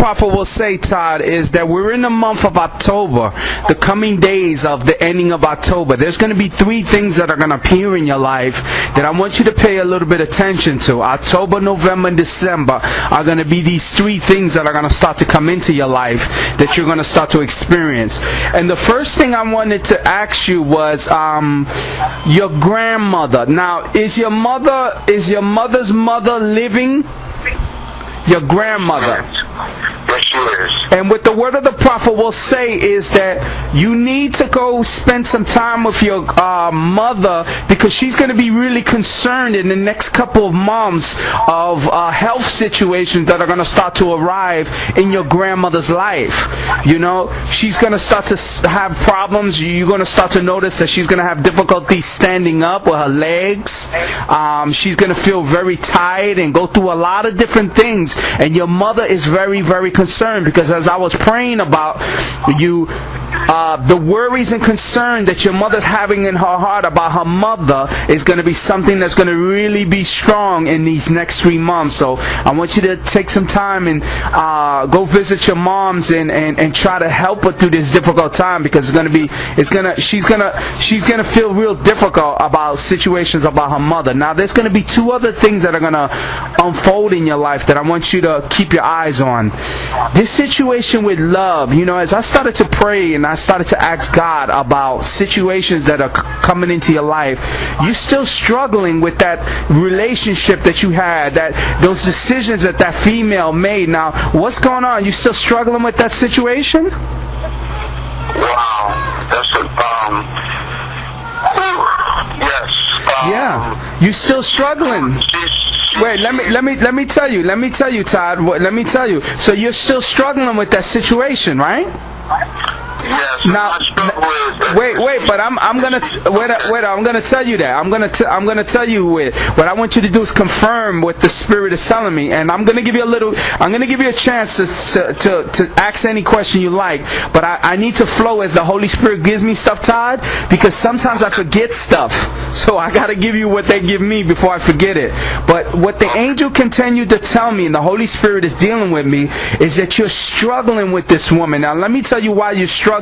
prophet will say, Todd, is that we're in the month of October, the coming days of the ending of October. There's going to be three things that are going to appear in your life that I want you to pay a little bit attention to. October, November, and December are going to be these three things that are going to start to come into your life that you're going to start to experience. And the first thing I wanted to ask you was your grandmother. Now, is your mother's mother living? Your grandmother. Yes, she is. And what the word of the prophet will say is that you need to go spend some time with your mother, because she's going to be really concerned in the next couple of months of health situations that are going to start to arrive in your grandmother's life. You know, she's going to start to have problems. You're going to start to notice that she's going to have difficulty standing up with her legs. She's going to feel very tired and go through a lot of different things. And your mother is very, very concerned, because as I was praying about you, the worries and concern that your mother's having in her heart about her mother is going to be something that's going to really be strong in these next 3 months. So I want you to take some time and go visit your moms and try to help her through this difficult time, because she's gonna feel real difficult about situations about her mother. Now, there's going to be two other things that are going to unfold in your life that I want you to keep your eyes on. This situation with love, you know, as I started to pray and I started to ask God about situations that are coming into your life, you're still struggling with that relationship that you had, those decisions that female made. Now, what's going on? You still struggling with that situation? Wow, that's yes. Yeah, you still struggling. Wait, let me tell you, Todd. Let me tell you. So you're still struggling with that situation, right? Yes. Now, wait, but I'm gonna tell you that. I'm gonna tell you what I want you to do is confirm what the Spirit is telling me, and I'm gonna give you a chance to ask any question you like. But I need to flow as the Holy Spirit gives me stuff, Todd, because sometimes I forget stuff. So I gotta give you what they give me before I forget it. But what the angel continued to tell me, and the Holy Spirit is dealing with me, is that you're struggling with this woman. Now, let me tell you why you're struggling.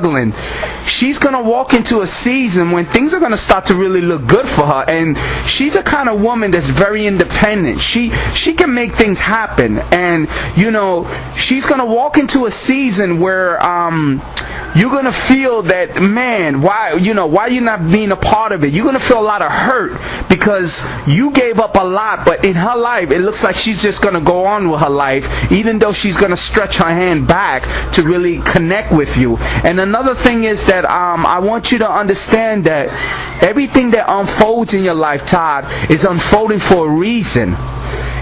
She's going to walk into a season when things are going to start to really look good for her, and she's a kind of woman that's very independent. She can make things happen, and you know, she's going to walk into a season where you're going to feel that, man, why you're not being a part of it. You're going to feel a lot of hurt because you gave up a lot, but in her life it looks like she's just going to go on with her life, even though she's going to stretch her hand back to really connect with you. And another thing is that I want you to understand that everything that unfolds in your life, Todd, is unfolding for a reason.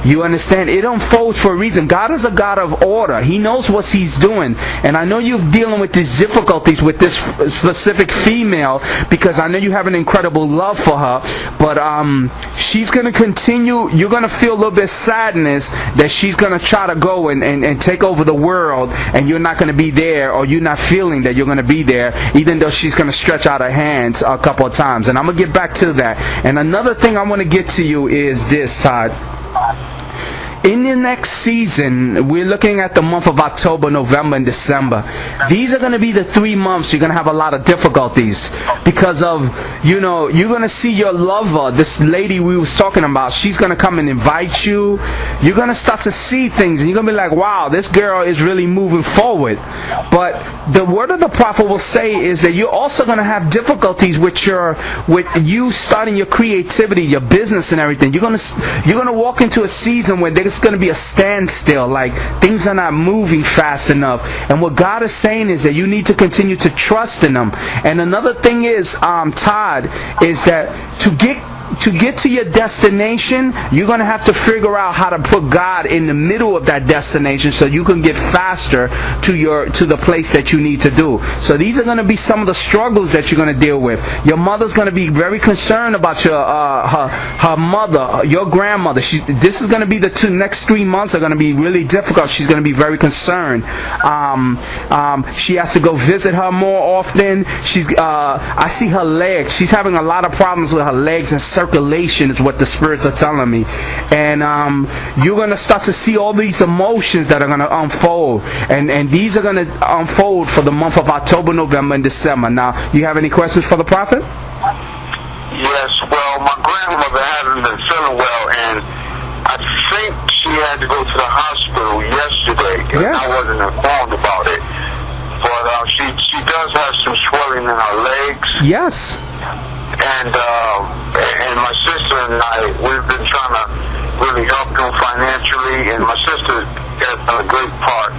You understand? It unfolds for a reason. God is a God of order. He knows what He's doing. And I know you're dealing with these difficulties with this specific female, because I know you have an incredible love for her. But she's going to continue. You're going to feel a little bit of sadness that she's going to try to go and take over the world, and you're not going to be there, or you're not feeling that you're going to be there, even though she's going to stretch out her hands a couple of times. And I'm going to get back to that. And another thing I want to get to you is this, Todd. In the next season, we're looking at the month of October, November, and December. These are going to be the 3 months you're going to have a lot of difficulties because of, you're going to see your lover, this lady we was talking about, she's going to come and invite you. You're going to start to see things, and you're going to be like, wow, this girl is really moving forward. But the word of the prophet will say is that you're also going to have difficulties with you starting your creativity, your business, and everything. You're going to walk into a season where there's going to be a standstill, like things are not moving fast enough. And what God is saying is that you need to continue to trust in Him. And another thing is, Todd, is that to get to your destination, you're going to have to figure out how to put God in the middle of that destination so you can get faster to the place that you need to do. So these are going to be some of the struggles that you're going to deal with. Your mother's going to be very concerned about your her mother, your grandmother. This is going to be the next 3 months are going to be really difficult. She's going to be very concerned. She has to go visit her more often. I see her legs. She's having a lot of problems with her legs and circulation percolation is what the spirits are telling me. And you're going to start to see all these emotions that are going to unfold. And these are going to unfold for the month of October, November, and December. Now, you have any questions for the prophet? Yes, well, my grandmother hasn't been feeling well, and I think she had to go to the hospital yesterday, and Yes. I wasn't informed about it. But she does have some swelling in her legs, Yes. and my sister and I, we've been trying to really help them financially, and my sister has done a great part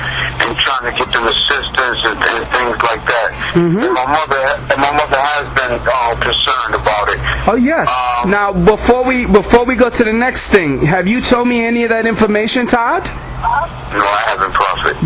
in trying to get them assistance and things like that. And my mother has been concerned about it. Oh yes. Now, before we go to the next thing, have you told me any of that information, Todd? No, I haven't, Prophet.